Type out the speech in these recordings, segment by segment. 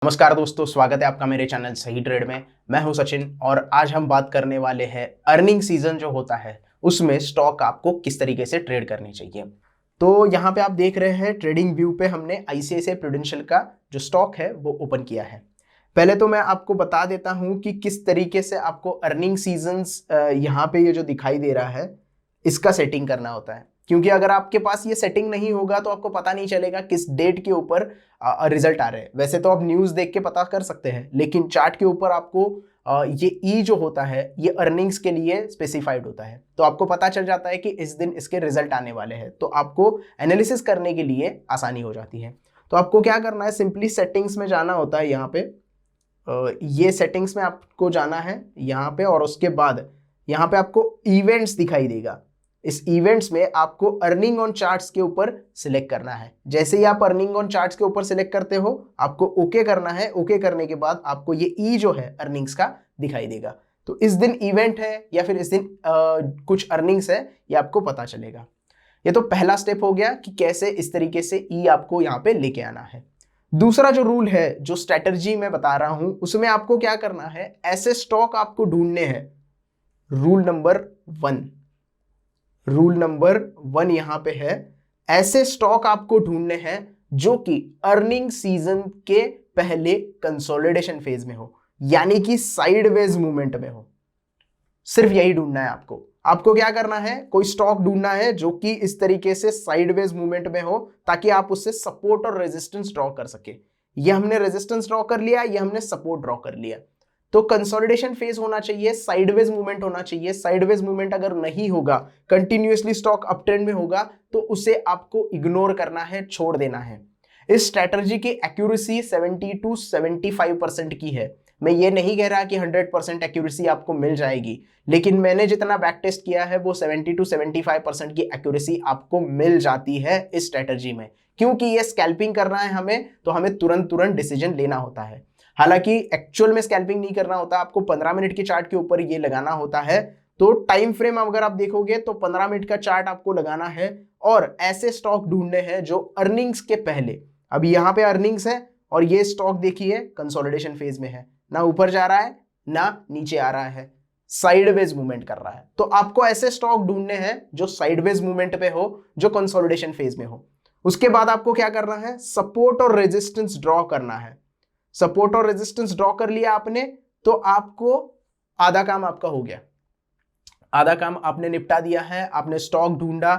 नमस्कार दोस्तों, स्वागत है आपका मेरे चैनल सही ट्रेड में। मैं हूं सचिन और आज हम बात करने वाले हैं अर्निंग सीजन जो होता है उसमें स्टॉक आपको किस तरीके से ट्रेड करनी चाहिए। तो यहाँ पे आप देख रहे हैं ट्रेडिंग व्यू पे हमने आईसीआईसीआई प्रूडेंशियल का जो स्टॉक है वो ओपन किया है। पहले तो मैं आपको बता देता हूँ कि किस तरीके से आपको अर्निंग सीजन्स यहाँ पे ये जो दिखाई दे रहा है इसका सेटिंग करना होता है, क्योंकि अगर आपके पास ये सेटिंग नहीं होगा तो आपको पता नहीं चलेगा किस डेट के ऊपर रिजल्ट आ रहे हैं। वैसे तो आप न्यूज़ देख के पता कर सकते हैं, लेकिन चार्ट के ऊपर आपको ये ई जो होता है ये अर्निंग्स के लिए स्पेसिफाइड होता है, तो आपको पता चल जाता है कि इस दिन इसके रिजल्ट आने वाले हैं, तो आपको एनालिसिस करने के लिए आसानी हो जाती है। तो आपको क्या करना है, सिंपली सेटिंग्स में जाना होता है। यहाँ पे ये सेटिंग्स में आपको जाना है यहाँ पे, और उसके बाद यहाँ पे आपको इवेंट्स दिखाई देगा। इस इवेंट्स में आपको अर्निंग ऑन चार्ट्स के ऊपर सिलेक्ट करना है। जैसे ही आप अर्निंग ऑन चार्ट्स के ऊपर सिलेक्ट करते हो आपको ओके करना है। ओके करने के बाद आपको ये ई जो है अर्निंग्स का दिखाई देगा। तो इस दिन इवेंट है या फिर इस दिन कुछ अर्निंग्स है ये आपको पता चलेगा। ये तो पहला स्टेप हो गया कि कैसे इस तरीके से ई आपको यहाँ पे लेके आना है। दूसरा जो रूल है, जो स्ट्रेटजी मैं बता रहा हूं, उसमें आपको क्या करना है, ऐसे स्टॉक आपको ढूंढने हैं। रूल नंबर वन यहां पे है, ऐसे स्टॉक आपको ढूंढने हैं जो कि अर्निंग सीजन के पहले कंसोलिडेशन फेज में हो, यानी कि साइडवेज मूवमेंट में हो। सिर्फ यही ढूंढना है आपको। आपको क्या करना है, कोई स्टॉक ढूंढना है जो कि इस तरीके से साइडवेज मूवमेंट में हो, ताकि आप उससे सपोर्ट और रेजिस्टेंस ड्रॉ कर सके। ये हमने रेजिस्टेंस ड्रॉ कर लिया, ये हमने सपोर्ट ड्रॉ कर लिया। तो कंसोलिडेशन फेज होना चाहिए, साइडवेज मूवमेंट होना चाहिए। साइडवेज मूवमेंट अगर नहीं होगा, कंटिन्यूअसली स्टॉक अप ट्रेंड में होगा, तो उसे आपको इग्नोर करना है, छोड़ देना है। इस स्ट्रेटजी की एक्यूरेसी 70 to 75% की है। मैं ये नहीं कह रहा कि 100% एक्यूरेसी आपको मिल जाएगी, लेकिन मैंने जितना बैक टेस्ट किया है वो 70 to 75% की एक्यूरेसी आपको मिल जाती है इस स्ट्रेटजी में। क्योंकि ये स्कैल्पिंग करना है हमें, तो हमें तुरंत डिसीजन लेना होता है। हालांकि एक्चुअल में स्कैल्पिंग नहीं करना होता, आपको 15 मिनट की चार्ट के ऊपर ये लगाना होता है। तो टाइम फ्रेम अगर आप देखोगे तो 15 मिनट का चार्ट आपको लगाना है, और ऐसे स्टॉक ढूंढने हैं जो अर्निंग्स के पहले, अभी यहाँ पे अर्निंग्स है और ये स्टॉक देखिए कंसोलिडेशन फेज में है, ना ऊपर जा रहा है ना नीचे आ रहा है, साइडवेज मूवमेंट कर रहा है। तो आपको ऐसे स्टॉक ढूंढने हैं जो साइडवेज मूवमेंट पे हो, जो कंसोलिडेशन फेज में हो। उसके बाद आपको क्या करना है, सपोर्ट और रेजिस्टेंस ड्रॉ करना है। सपोर्ट और रेजिस्टेंस ड्रॉ कर लिया आपने, तो आपको आधा काम आपका हो गया। आधा काम आपने निपटा दिया है, आपने स्टॉक ढूंढा।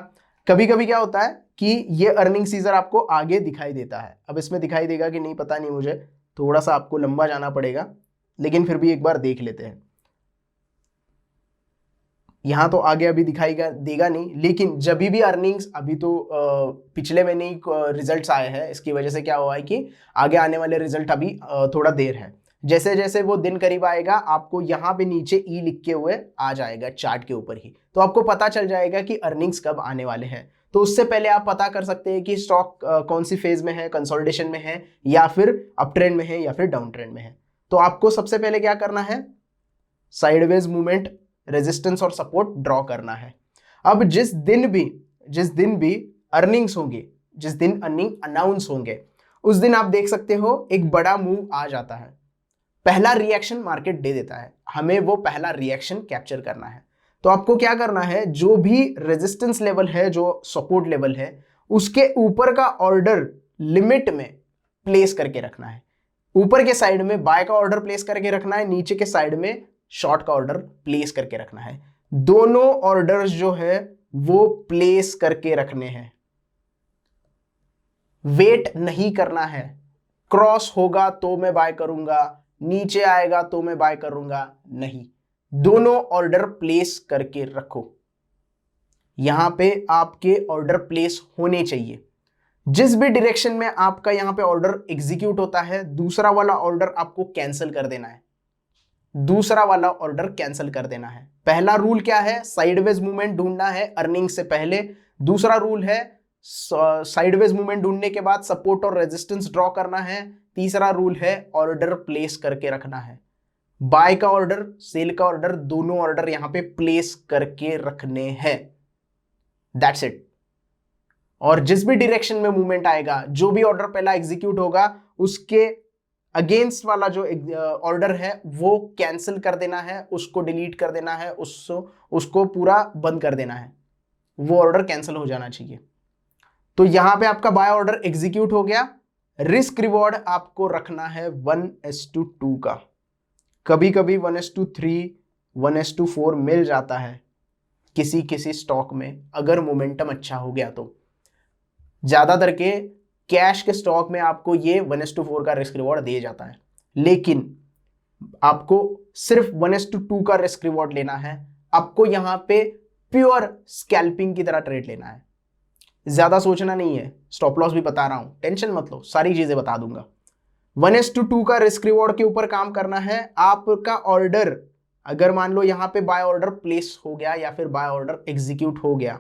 कभी कभी क्या होता है कि ये अर्निंग सीजन आपको आगे दिखाई देता है। अब इसमें दिखाई देगा कि नहीं पता नहीं मुझे, थोड़ा सा आपको लंबा जाना पड़ेगा, लेकिन फिर भी एक बार देख लेते हैं। यहां तो आगे अभी दिखाई देगा नहीं, लेकिन जब भी अर्निंग्स, अभी तो पिछले महीने ही रिजल्ट्स आए हैं, इसकी वजह से क्या हुआ है कि आगे आने वाले रिजल्ट अभी थोड़ा देर है। जैसे जैसे वो दिन करीब आएगा आपको यहाँ पे नीचे ई लिखे हुए आ जाएगा चार्ट के ऊपर ही, तो आपको पता चल जाएगा कि अर्निंग्स कब आने वाले हैं। तो उससे पहले आप पता कर सकते हैं कि स्टॉक कौन सी फेज में है, कंसोलिडेशन में है या फिर अप ट्रेंड में है या फिर डाउन ट्रेंड में है। तो आपको सबसे पहले क्या करना है, साइडवेज मूवमेंट, रेजिस्टेंस और सपोर्ट ड्रॉ करना है। अब जिस दिन भी अर्निंग्स होंगे, जिस दिन अर्निंग अनाउंस होंगे, उस दिन आप देख सकते हो एक बड़ा मूव आ जाता है। पहला रिएक्शन मार्केट दे देता है, हमें वो पहला रिएक्शन कैप्चर करना है। तो आपको क्या करना है, जो भी रेजिस्टेंस लेवल है, जो सपोर्ट लेवल है, उसके ऊपर का ऑर्डर लिमिट में प्लेस करके रखना है। ऊपर के साइड में बाय का ऑर्डर प्लेस करके रखना है, नीचे के साइड में शॉर्ट का ऑर्डर प्लेस करके रखना है। दोनों ऑर्डर्स जो है वो प्लेस करके रखने हैं, वेट नहीं करना है। क्रॉस होगा तो मैं बाय करूंगा, नीचे आएगा तो मैं बाय करूंगा, नहीं, दोनों ऑर्डर प्लेस करके रखो। यहां पे आपके ऑर्डर प्लेस होने चाहिए। जिस भी डायरेक्शन में आपका यहां पे ऑर्डर एग्जीक्यूट होता है, दूसरा वाला ऑर्डर आपको कैंसिल कर देना है। दूसरा वाला ऑर्डर कैंसिल कर देना है। पहला रूल क्या है, साइडवेज मूवमेंट ढूंढना है अर्निंग से पहले। दूसरा रूल है साइडवेज मूवमेंट ढूंढने के बाद सपोर्ट और रेजिस्टेंस ड्रॉ करना है। तीसरा रूल है ऑर्डर प्लेस करके रखना है। बाय का ऑर्डर, सेल का ऑर्डर, दोनों ऑर्डर यहां पे प्लेस करके रखने हैं। That's it. और जिस भी डायरेक्शन में मूवमेंट आएगा, जो भी ऑर्डर पहला एग्जीक्यूट होगा, उसके अगेंस्ट वाला जो ऑर्डर है वो कैंसिल कर देना है, उसको डिलीट कर देना है, उसको पूरा बंद कर देना है, वो ऑर्डर कैंसिल हो जाना चाहिए। तो यहां पे आपका बाय ऑर्डर एग्जीक्यूट हो गया। रिस्क रिवॉर्ड आपको रखना है 1:2 का। कभी कभी 1:3, 1:4 मिल जाता है किसी किसी स्टॉक में, अगर मोमेंटम अच्छा हो गया तो। ज्यादातर के कैश के स्टॉक में आपको ये 1:4 का रिस्क रिवॉर्ड दिया जाता है, लेकिन आपको सिर्फ 1:2 का रिस्क रिवॉर्ड लेना है। आपको यहां पे प्योर स्कैल्पिंग की तरह ट्रेड लेना है, ज्यादा सोचना नहीं है। स्टॉप लॉस भी बता रहा हूं, टेंशन मत लो, सारी चीजें बता दूंगा। 1:2 का रिस्क रिवॉर्ड के ऊपर काम करना है। आपका ऑर्डर अगर मान लो यहां पे बाय ऑर्डर प्लेस हो गया या फिर बाय ऑर्डर एग्जीक्यूट हो गया,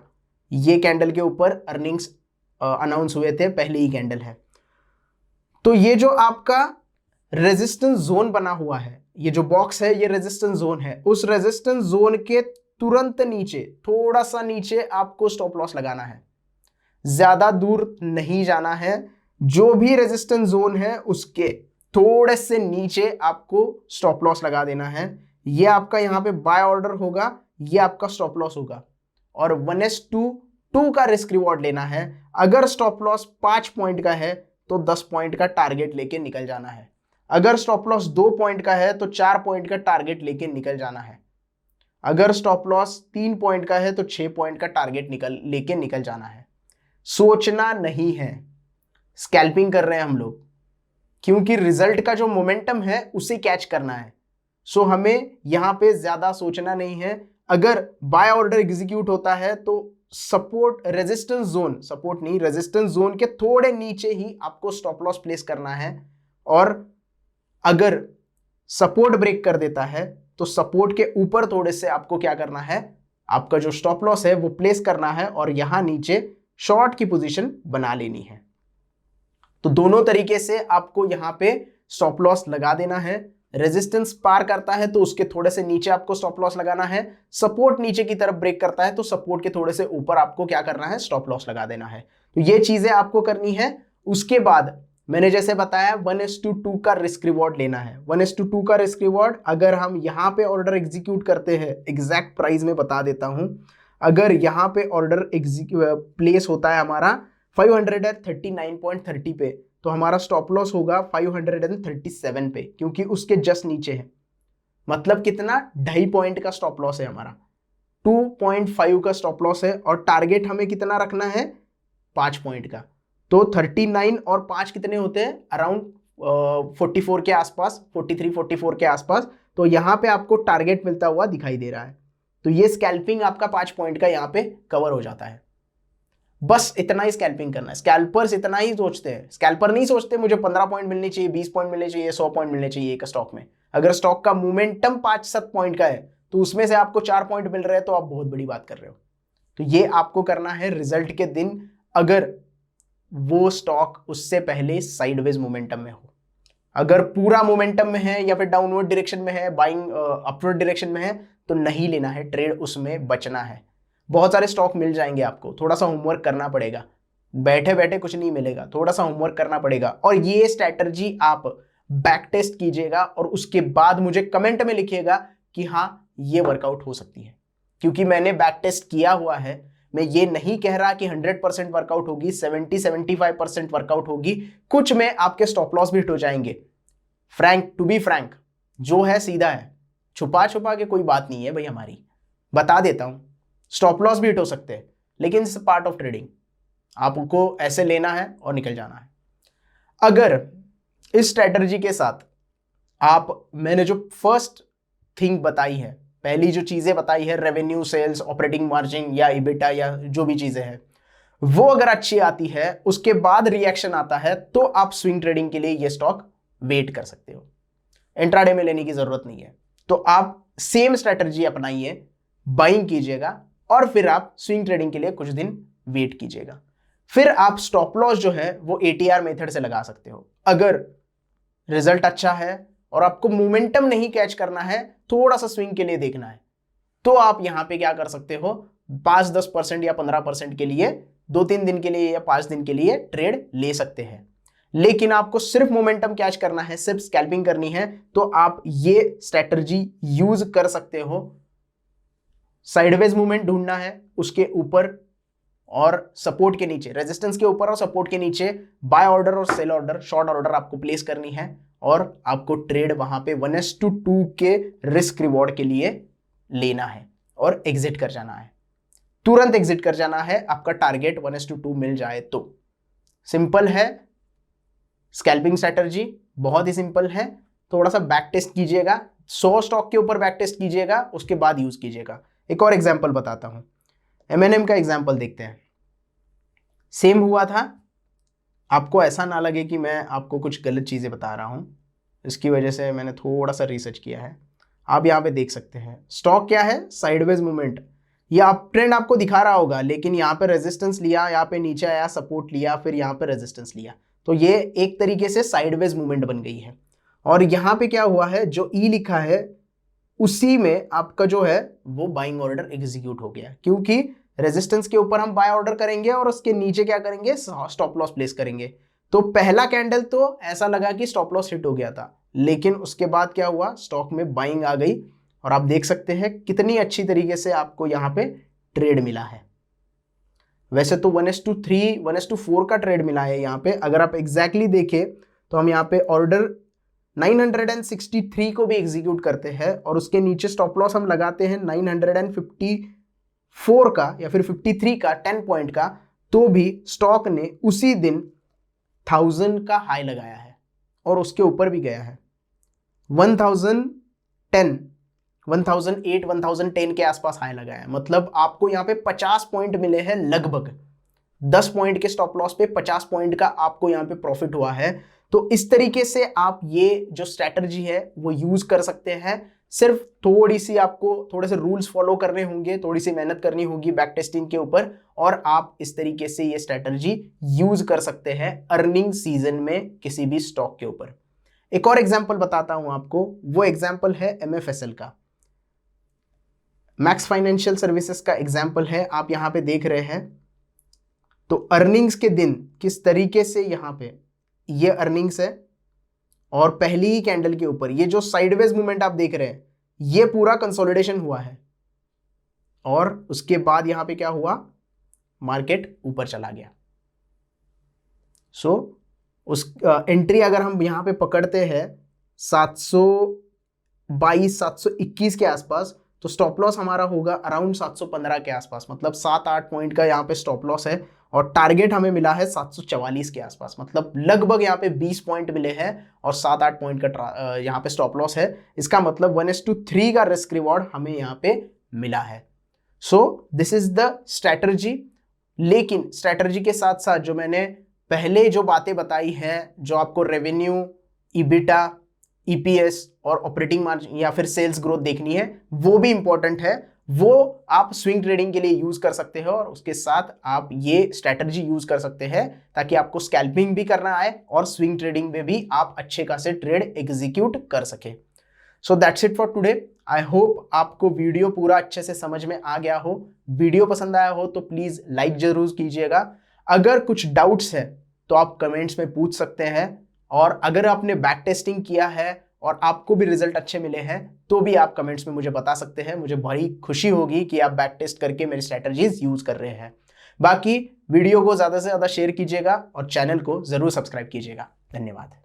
ये कैंडल के ऊपर अर्निंग्स अनाउंस हुए थे, पहले ही कैंडल है, तो ये जो आपका रेजिस्टेंस जोन बना हुआ है, ये जो बॉक्स है ये रेजिस्टेंस जोन है। उस रेजिस्टेंस जोन के तुरंत नीचे, थोड़ा सा नीचे आपको स्टॉप लॉस लगाना है, ज्यादा दूर नहीं जाना है। जो भी रेजिस्टेंस जोन है उसके थोड़े से नीचे आपको स्टॉप लॉस लगा देना है। ये आपका यहां पे बाय ऑर्डर होगा, ये आपका स्टॉप लॉस होगा, और 1:2 का रिस्क रिवॉर्ड लेना है। अगर स्टॉप लॉस 5 पॉइंट का है तो 10 पॉइंट का टारगेट लेके निकल जाना है। अगर स्टॉप लॉस 2 पॉइंट का है तो 4 पॉइंट का टारगेट लेके निकल जाना है। अगर स्टॉप लॉस 3 पॉइंट का है तो 6 पॉइंट का टारगेट लेके निकल जाना है। सोचना नहीं है, स्कैल्पिंग कर रहे हैं हम लोग, क्योंकि रिजल्ट का जो मोमेंटम है उसे कैच करना है। सो हमें यहां पे ज्यादा सोचना नहीं है। अगर बाय ऑर्डर एग्जीक्यूट होता है तो सपोर्ट रेजिस्टेंस जोन, सपोर्ट नहीं रेजिस्टेंस जोन के थोड़े नीचे ही आपको स्टॉप लॉस प्लेस करना है, और अगर सपोर्ट ब्रेक कर देता है तो सपोर्ट के ऊपर थोड़े से आपको क्या करना है, आपका जो स्टॉप लॉस है वो प्लेस करना है, और यहां नीचे शॉर्ट की पोजीशन बना लेनी है। तो दोनों तरीके से आपको यहां पे स्टॉप लॉस लगा देना है। रेजिस्टेंस पार करता है तो उसके थोड़े से नीचे आपको स्टॉप लॉस लगाना है। सपोर्ट नीचे की तरफ ब्रेक करता है तो सपोर्ट के थोड़े से ऊपर आपको क्या करना है, स्टॉप लॉस लगा देना है। तो ये चीजें आपको करनी है। उसके बाद मैंने जैसे बताया 1:2 का रिस्क रिवॉर्ड लेना है। 1:2 का रिस्क रिवॉर्ड अगर हम यहां पे ऑर्डर एग्जीक्यूट करते हैं, एग्जैक्ट प्राइस में बता देता हूं, अगर यहां पे ऑर्डर प्लेस होता है हमारा 539.30 पे, तो हमारा स्टॉप लॉस होगा 537 पे, क्योंकि उसके जस्ट नीचे है। मतलब कितना, 2.5 पॉइंट का स्टॉप लॉस है हमारा, 2.5 का स्टॉप लॉस है, और टारगेट हमें कितना रखना है, 5 पॉइंट का। तो 39 और 5 कितने होते हैं, अराउंड 44 के आसपास, 43-44 के आसपास। तो यहां पे आपको टारगेट मिलता हुआ दिखाई दे रहा है। तो ये स्कैल्पिंग आपका 5 पॉइंट का यहां पे कवर हो जाता है। बस इतना ही स्कैल्पिंग करना है। स्कैल्पर्स इतना ही सोचते हैं, स्कैल्पर नहीं सोचते मुझे 15 पॉइंट मिलने चाहिए, 20 पॉइंट मिलने चाहिए, 100 पॉइंट मिलने चाहिए एक स्टॉक में। अगर स्टॉक का मोमेंटम 5-7 पॉइंट का है तो उसमें से आपको 4 पॉइंट मिल रहे हैं तो आप बहुत बड़ी बात कर रहे हो। तो ये आपको करना है रिजल्ट के दिन, अगर वो स्टॉक उससे पहले साइडवेज मोमेंटम में हो। अगर पूरा मोमेंटम में है या फिर डाउनवर्ड डायरेक्शन में है, बाइंग अपवर्ड डायरेक्शन में है, तो नहीं लेना है ट्रेड, उसमें बचना है। बहुत सारे स्टॉक मिल जाएंगे आपको, थोड़ा सा होमवर्क करना पड़ेगा, बैठे बैठे कुछ नहीं मिलेगा, थोड़ा सा होमवर्क करना पड़ेगा। और ये स्ट्रैटेजी आप बैक टेस्ट कीजिएगा और उसके बाद मुझे कमेंट में लिखिएगा कि हाँ ये वर्कआउट हो सकती है, क्योंकि मैंने बैक टेस्ट किया हुआ है। मैं ये नहीं कह रहा कि 100% वर्कआउट होगी, 70-75% वर्कआउट होगी, कुछ में आपके स्टॉप लॉस भी हिट हो जाएंगे। फ्रैंक, टू बी फ्रैंक, जो है सीधा है, छुपा छुपा के कोई बात नहीं है भाई हमारी, बता देता हूं। स्टॉप लॉस भी हिट हो सकते हैं, लेकिन इट्स पार्ट ऑफ ट्रेडिंग, आपको ऐसे लेना है और निकल जाना है। अगर इस स्ट्रेटजी के साथ आप, मैंने जो फर्स्ट थिंग बताई है, पहली जो चीजें बताई है, रेवेन्यू, सेल्स, ऑपरेटिंग मार्जिन या इबिटा या जो भी चीजें हैं, वो अगर अच्छी आती है, उसके बाद रिएक्शन आता है, तो आप स्विंग ट्रेडिंग के लिए ये स्टॉक वेट कर सकते हो, इंट्राडे में लेने की जरूरत नहीं है। तो आप सेम स्ट्रेटजी अपनाइए, बाइंग कीजिएगा, और फिर आप स्विंग ट्रेडिंग के लिए कुछ दिन वेट कीजिएगा। फिर आप स्टॉप लॉस जो है वो ATR मेथड से लगा सकते हो। अगर रिजल्ट अच्छा है और आपको मोमेंटम नहीं कैच करना है, थोड़ा सा स्विंग के लिए देखना है, तो आप यहां पे क्या कर सकते हो, 5-10% या 15% के लिए 2-3 दिन के लिए या 5 दिन के लिए ट्रेड ले सकते हैं। लेकिन आपको सिर्फ मोमेंटम कैच करना है, सिर्फ स्कैल्पिंग करनी है, तो आप ये स्ट्रेटजी यूज कर सकते हो। साइडवेज मूवमेंट ढूंढना है, उसके ऊपर और सपोर्ट के नीचे, रेजिस्टेंस के ऊपर और सपोर्ट के नीचे बाय ऑर्डर और सेल ऑर्डर, शॉर्ट ऑर्डर आपको प्लेस करनी है और आपको ट्रेड वहां पे 1:2 के रिस्क रिवॉर्ड के लिए लेना है और एग्जिट कर जाना है, तुरंत एग्जिट कर जाना है, आपका टारगेट 1:2 मिल जाए तो। सिंपल है स्कैल्पिंग स्ट्रैटेजी, बहुत ही सिंपल है। थोड़ा सा बैक टेस्ट कीजिएगा, 100 स्टॉक के ऊपर बैक टेस्ट कीजिएगा, उसके बाद यूज कीजिएगा। एक और एग्जांपल बताता हूं, M&M का एग्जांपल देखते हैं। सेम हुआ था, आपको ऐसा ना लगे कि मैं आपको कुछ गलत चीजें बता रहा हूं, इसकी वजह से मैंने थोड़ा सा रिसर्च किया है। आप यहाँ पे देख सकते हैं स्टॉक क्या है, साइडवेज मूवमेंट, ये अप ट्रेंड आपको दिखा रहा होगा, लेकिन यहाँ पे रेजिस्टेंस लिया, यहाँ पे नीचे आया, सपोर्ट लिया, फिर यहाँ पे रेजिस्टेंस लिया, तो ये एक तरीके से साइडवेज मूवमेंट बन गई है। और यहाँ पे क्या हुआ है, जो ई लिखा है उसी में आपका जो है वो बाइंग ऑर्डर एग्जीक्यूट हो गया, क्योंकि रेजिस्टेंस के ऊपर हम बाय ऑर्डर करेंगे और उसके नीचे क्या करेंगे, स्टॉप लॉस प्लेस करेंगे। तो पहला कैंडल तो ऐसा लगा कि स्टॉप लॉस हिट हो गया था, लेकिन उसके बाद क्या हुआ, स्टॉक में बाइंग आ गई और आप देख सकते हैं कितनी अच्छी तरीके से आपको यहाँ पे ट्रेड मिला है। वैसे तो 1:3 1:4 का ट्रेड मिला है यहाँ पे। अगर आप एग्जैक्टली देखें तो हम यहाँ पे ऑर्डर 963 को भी एग्जीक्यूट करते हैं और उसके नीचे स्टॉप लॉस हम लगाते हैं 954 का या फिर 53 का 10 पॉइंट का, तो भी स्टॉक ने उसी दिन 1000 का हाई लगाया है और उसके ऊपर भी गया है। 1010 1008 1010 के आसपास हाई लगाया है। मतलब आपको यहाँ पे 50 पॉइंट मिले हैं, लगभग 10 पॉइंट के स्टॉप लॉस पे 50 पॉइंट का आपको यहाँ पे प्रॉफिट हुआ है। तो इस तरीके से आप ये जो स्ट्रैटेजी है वो यूज कर सकते हैं। सिर्फ थोड़ी सी आपको थोड़े से रूल्स फॉलो करने होंगे, थोड़ी सी मेहनत करनी होगी बैक टेस्टिंग के ऊपर, और आप इस तरीके से ये स्ट्रैटेजी यूज कर सकते हैं अर्निंग सीजन में किसी भी स्टॉक के ऊपर। एक और एग्जांपल बताता हूं आपको, वो एग्जांपल है MFSL का, मैक्स फाइनेंशियल सर्विसेज का एग्जांपल है। आप यहां पे देख रहे हैं तो अर्निंग्स के दिन किस तरीके से यहाँ पे ये अर्निंग्स है और पहली ही कैंडल के ऊपर ये जो साइडवेज मूवमेंट आप देख रहे हैं ये पूरा कंसोलिडेशन हुआ है और उसके बाद यहां पे क्या हुआ, मार्केट ऊपर चला गया। उस एंट्री अगर हम यहां पे पकड़ते हैं 722 721 के आसपास, तो स्टॉप लॉस हमारा होगा अराउंड 715 के आसपास, मतलब 7-8 पॉइंट का यहाँ पे स्टॉप लॉस है और टारगेट हमें मिला है 744 के आसपास, मतलब लगभग यहाँ पे 20 पॉइंट मिले हैं और 7-8 पॉइंट का यहाँ पे स्टॉप लॉस है। इसका मतलब 1:3 का रिस्क रिवॉर्ड हमें यहाँ पे मिला है। So this is the strategy. लेकिन स्ट्रैटेजी के साथ साथ जो मैंने पहले जो बातें बताई हैं, जो आपको रेवेन्यू, ईबिटा, EPS और ऑपरेटिंग मार्जिन या फिर सेल्स ग्रोथ देखनी है, वो भी इंपॉर्टेंट है। वो आप स्विंग ट्रेडिंग के लिए यूज कर सकते हो और उसके साथ आप ये स्ट्रैटेजी यूज कर सकते हैं ताकि आपको स्कैल्पिंग भी करना आए और स्विंग ट्रेडिंग में भी आप अच्छे खासे ट्रेड एग्जीक्यूट कर सके। So that's it for today. I hope आपको वीडियो पूरा अच्छे से समझ में आ गया हो। वीडियो पसंद आया हो तो प्लीज लाइक जरूर कीजिएगा। अगर कुछ डाउट्स है तो आप कमेंट्स में पूछ सकते हैं, और अगर आपने बैक टेस्टिंग किया है और आपको भी रिजल्ट अच्छे मिले हैं तो भी आप कमेंट्स में मुझे बता सकते हैं। मुझे बड़ी खुशी होगी कि आप बैक टेस्ट करके मेरी स्ट्रैटेजीज यूज कर रहे हैं। बाकी वीडियो को ज्यादा से ज्यादा शेयर कीजिएगा और चैनल को जरूर सब्सक्राइब कीजिएगा। धन्यवाद।